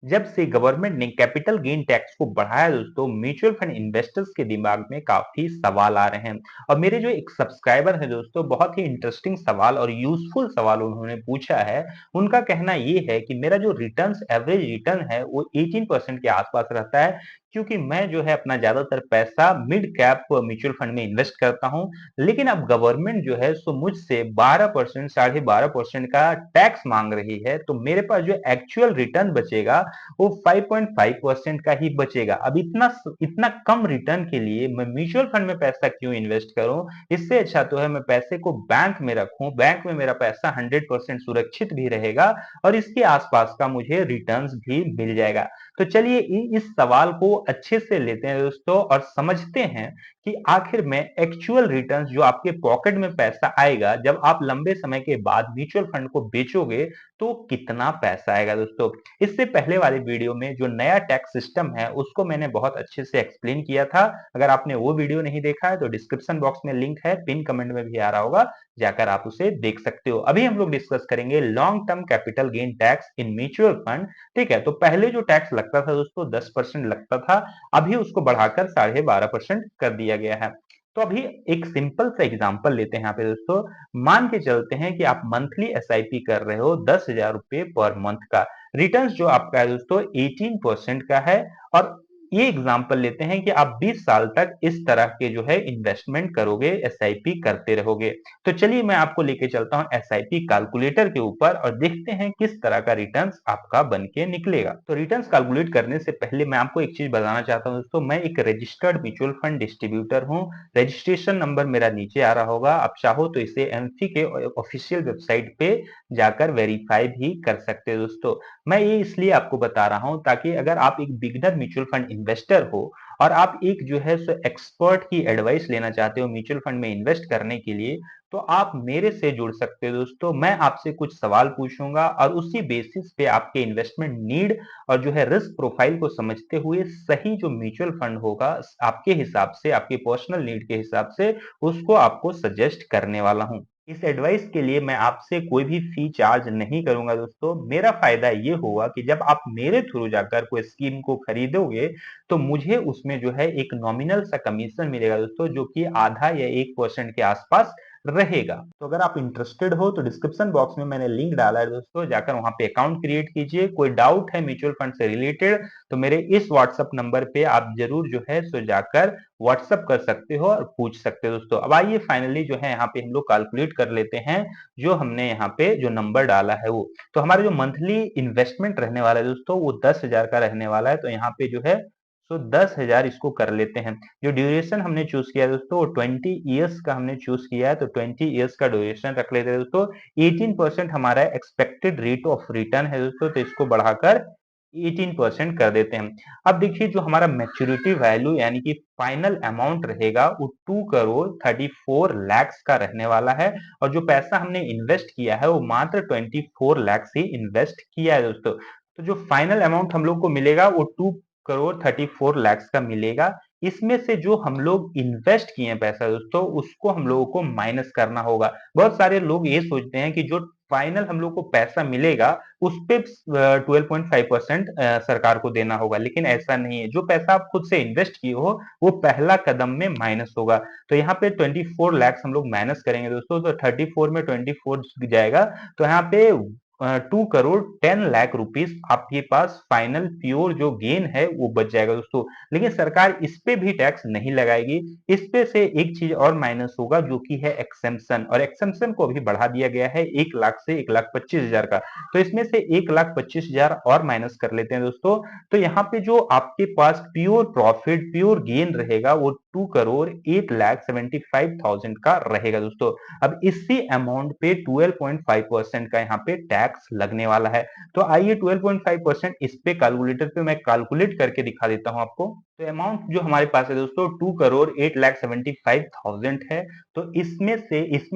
जब से गवर्नमेंट ने कैपिटल गेन टैक्स को बढ़ाया दोस्तों, म्यूचुअल फंड इन्वेस्टर्स के दिमाग में काफी सवाल आ रहे हैं। और मेरे जो एक सब्सक्राइबर है दोस्तों, बहुत ही इंटरेस्टिंग सवाल और यूजफुल सवाल उन्होंने पूछा है। उनका कहना ये है कि मेरा जो रिटर्न्स एवरेज रिटर्न है वो 18% के आसपास रहता है, क्योंकि मैं जो है अपना ज्यादातर पैसा मिड कैप म्यूचुअल फंड में इन्वेस्ट करता हूँ। लेकिन अब गवर्नमेंट जो है सो मुझसे 12%, 12.5% का टैक्स मांग रही है, तो मेरे पास जो एक्चुअल रिटर्न बचेगा वो 5.5% का ही बचेगा। अब इतना इतना कम रिटर्न के लिए मैं म्यूचुअल फंड में पैसा क्यों इन्वेस्ट करूं? इससे अच्छा तो है मैं पैसे को बैंक में रखूं। बैंक में मेरा पैसा 100% सुरक्षित भी रहेगा और इसके आसपास का मुझे रिटर्न्स भी मिल जाएगा। तो चलिए इस सवाल को अच्छे से लेते हैं दोस्तों और समझते हैं कि आखिर में एक्चुअल रिटर्न्स जो आपके पॉकेट में पैसा आएगा जब आप लंबे समय के बाद म्यूचुअल फंड को बेचोगे, तो कितना पैसा आएगा दोस्तों। इससे पहले वाले वीडियो में जो नया टैक्स सिस्टम है उसको मैंने बहुत अच्छे से एक्सप्लेन किया था। अगर आपने वो वीडियो नहीं देखा है तो डिस्क्रिप्शन बॉक्स में लिंक है, पिन कमेंट में भी आ रहा होगा, जाकर आप उसे देख सकते हो। अभी हम लोग डिस्कस करेंगे long term capital gain tax in mutual fund. ठीक है, तो पहले जो टैक्स लगता था दोस्तों 10% लगता था, अभी उसको बढ़ाकर 12.5% कर दिया गया है। तो अभी एक सिंपल सा एग्जांपल लेते हैं यहाँ पे दोस्तों। मान के चलते हैं कि आप मंथली एसआईपी कर रहे हो 10,000 रुपए पर मंथ का। रिटर्न्स जो आपका है दोस्तों 18% का है। और ये एग्जांपल लेते हैं कि आप 20 साल तक इस तरह के जो है इन्वेस्टमेंट करोगे, एसआईपी करते रहोगे। तो चलिए मैं आपको लेके चलता हूं एसआईपी कैलकुलेटर के ऊपर और देखते हैं किस तरह का रिटर्न्स आपका बन के निकलेगा। तो रिटर्न्स कैलकुलेट करने से पहले मैं आपको एक चीज बताना चाहता हूं दोस्तों, मैं एक रजिस्टर्ड म्यूचुअल फंड डिस्ट्रीब्यूटर हूं। रजिस्ट्रेशन नंबर मेरा नीचे आ रहा होगा, आप चाहो तो इसे एमफी के ऑफिशियल वेबसाइट पे जाकर वेरीफाई भी कर सकते हो दोस्तों। मैं ये इसलिए आपको बता रहा हूं ताकि अगर आप एक बिगिनर म्यूचुअल फंड इन्वेस्टर हो और आप एक जो है सो एक्सपर्ट की एडवाइस लेना चाहते हो म्यूचुअल फंड में इन्वेस्ट करने के लिए, तो आप मेरे से जुड़ सकते हो दोस्तों। मैं आपसे कुछ सवाल पूछूंगा और उसी बेसिस पे आपके इन्वेस्टमेंट नीड और जो है रिस्क प्रोफाइल को समझते हुए सही जो म्यूचुअल फंड होगा आपके हिसाब से, आपके पर्सनल नीड के हिसाब से, उसको आपको सजेस्ट करने वाला हूं। इस एडवाइस के लिए मैं आपसे कोई भी फी चार्ज नहीं करूंगा दोस्तों। मेरा फायदा ये होगा कि जब आप मेरे थ्रू जाकर कोई स्कीम को खरीदोगे, तो मुझे उसमें जो है एक नॉमिनल सा कमीशन मिलेगा दोस्तों, जो कि आधा या 1% के आसपास रहेगा। तो अगर आप इंटरेस्टेड हो तो डिस्क्रिप्शन बॉक्स में मैंने लिंक डाला है दोस्तों, जाकर वहां पे अकाउंट क्रिएट कीजिए। कोई डाउट है म्यूचुअल फंड से रिलेटेड तो मेरे इस व्हाट्सएप नंबर पे आप जरूर जो है सो जाकर व्हाट्सएप कर सकते हो और पूछ सकते हो दोस्तों। अब आइए फाइनली जो है यहाँ पे हम लोग कैलकुलेट कर लेते हैं जो हमने यहाँ पे जो नंबर डाला है वो। तो हमारा जो मंथली इन्वेस्टमेंट रहने वाला है दोस्तों वो 10,000 का रहने वाला है। तो यहाँ पे जो है सो 10,000 इसको कर लेते हैं। जो ड्यूरेशन हमने चूज किया है दोस्तों वो 20 ईयर्स का हमने चूज किया है, तो 20 ईयर्स का ड्यूरेशन रख लेते हैं दोस्तों। 18% हमारा एक्सपेक्टेड रेट ऑफ रिटर्न है दोस्तों, तो इसको बढ़ाकर 18% कर देते हैं। अब देखिए जो हमारा मैच्योरिटी वैल्यू यानी कि फाइनल अमाउंट रहेगा वो 2,34 लाख का रहने वाला है। और जो पैसा हमने इन्वेस्ट किया है वो मात्र 24 लाख ही इन्वेस्ट किया है दोस्तों। तो जो फाइनल अमाउंट हम लोग को मिलेगा वो 2,34 लाख का मिलेगा। इसमें से जो हम लोग इन्वेस्ट किए हैं पैसा दोस्तों उसको हम लोगों को माइनस करना होगा। बहुत सारे लोग ये सोचते हैं कि जो फाइनल हम लोग को पैसा मिलेगा उस पे 12.5% सरकार को देना होगा, लेकिन ऐसा नहीं है। जो पैसा आप खुद से इन्वेस्ट किए हो वो पहला कदम में माइनस होगा। तो यहाँ पे 24 लाख हम लोग माइनस करेंगे दोस्तों, तो 34 में 24 जाएगा, तो यहाँ पे 2,10 लाख रुपीज आपके पास फाइनल प्योर जो गेन है वो बच जाएगा दोस्तों। लेकिन सरकार इस पे भी टैक्स नहीं लगाएगी। इस पे से एक चीज और माइनस होगा जो कि है एक्सेम्पशन, और एक्सेम्पशन को अभी बढ़ा दिया गया है 1 लाख से 1,25,000 का। तो इसमें से 1,25,000 और माइनस कर लेते हैं दोस्तों। तो यहाँ पे जो आपके पास प्योर प्रॉफिट, प्योर गेन रहेगा वो 2,08,75,000 का रहेगा दोस्तों। अब इसी अमाउंट पे 12.5% का यहाँ पे टैक्स लगने वाला है। तो आइए 12.5% इस पे कैलकुलेटर पे मैं कैलकुलेट करके दिखा देता हूं आपको। तो अमाउंट जो हमारे पास है दोस्तों 2,08,75,000 है। तो इसमें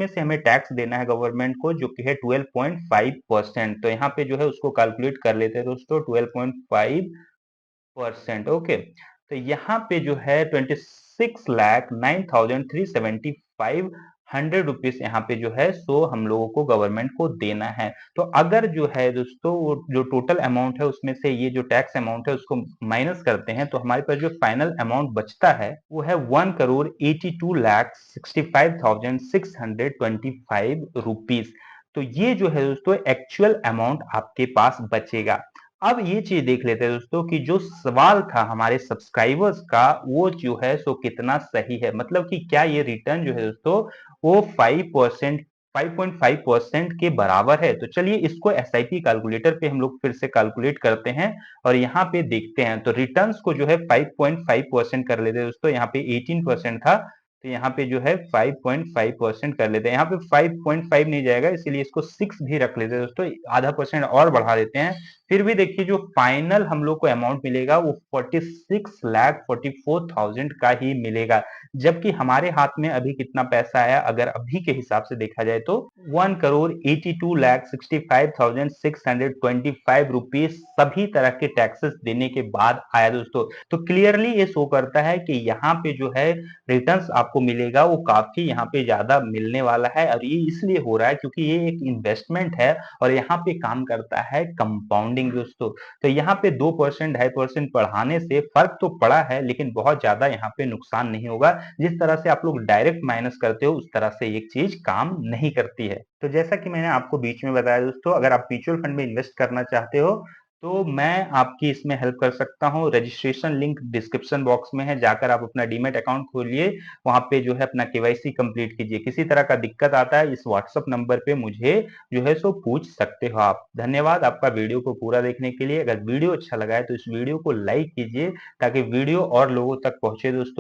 से हमें टैक्स देना है गवर्नमेंट को जो कि है 12.5%। तो यहाँ पे जो है उसको कैलकुलेट कर लेते हैं दोस्तों, 12.5%। ओके, तो यहाँ पे जो है 26,09,375 100 रुपीज यहाँ पे जो है सो हम लोगों को गवर्नमेंट को देना है। तो अगर जो है दोस्तों वो जो टोटल अमाउंट है उसमें से ये जो टैक्स अमाउंट है उसको माइनस करते हैं तो हमारे पास जो फाइनल अमाउंट बचता है वो है 1,82,65,625 रुपीज। तो ये जो है दोस्तों एक्चुअल अमाउंट आपके पास बचेगा। अब ये चीज देख लेते हैं दोस्तों कि जो सवाल था हमारे सब्सक्राइबर्स का वो जो है सो कितना सही है, मतलब कि क्या ये रिटर्न जो है दोस्तों वो 5% 5.5% के बराबर है। तो चलिए इसको एसआईपी कैलकुलेटर पे हम लोग फिर से कैलकुलेट करते हैं और यहाँ पे देखते हैं। तो रिटर्न्स को जो है 5.5% कर लेते हैं दोस्तों, यहाँ पे 18% था तो यहाँ पे जो है 5.5% कर लेते हैं। यहाँ पे 5.5 नहीं जाएगा इसीलिए इसको 6 भी रख लेते हैं दोस्तों, आधा परसेंट और बढ़ा देते हैं। फिर भी देखिए जो फाइनल हम लोग को अमाउंट मिलेगा वो 46,44,000 का ही मिलेगा। जबकि हमारे हाथ में अभी कितना पैसा आया अगर अभी के हिसाब से देखा जाए तो 1,82,65,625 सभी तरह के टैक्सेस देने के बाद आया दोस्तों। तो क्लियरली ये शो करता है कि यहाँ पे जो है रिटर्न्स आपको मिलेगा वो काफी यहाँ पे ज्यादा मिलने वाला है और ये इसलिए हो रहा है क्योंकि ये एक इन्वेस्टमेंट है और यहाँ पे काम करता है कंपाउंडिंग दोस्तों। तो यहाँ पे 2% 2.5% बढ़ाने से फर्क तो पड़ा है लेकिन बहुत ज्यादा यहाँ पे नुकसान नहीं होगा। जिस तरह से आप लोग डायरेक्ट माइनस करते हो उस तरह से एक चीज काम नहीं करती है। तो जैसा कि मैंने आपको बीच में बताया दोस्तों, अगर आप म्यूचुअल फंड में इन्वेस्ट करना चाहते हो तो मैं आपकी इसमें हेल्प कर सकता हूँ। रजिस्ट्रेशन लिंक डिस्क्रिप्शन बॉक्स में है, जाकर आप अपना डीमैट अकाउंट खोलिए, वहां पे जो है अपना केवाईसी कंप्लीट कीजिए। किसी तरह का दिक्कत आता है इस व्हाट्सएप नंबर पे मुझे जो है सो पूछ सकते हो आप। धन्यवाद आपका वीडियो को पूरा देखने के लिए। अगर वीडियो अच्छा लगा है तो इस वीडियो को लाइक कीजिए ताकि वीडियो और लोगों तक पहुंचे दोस्तों।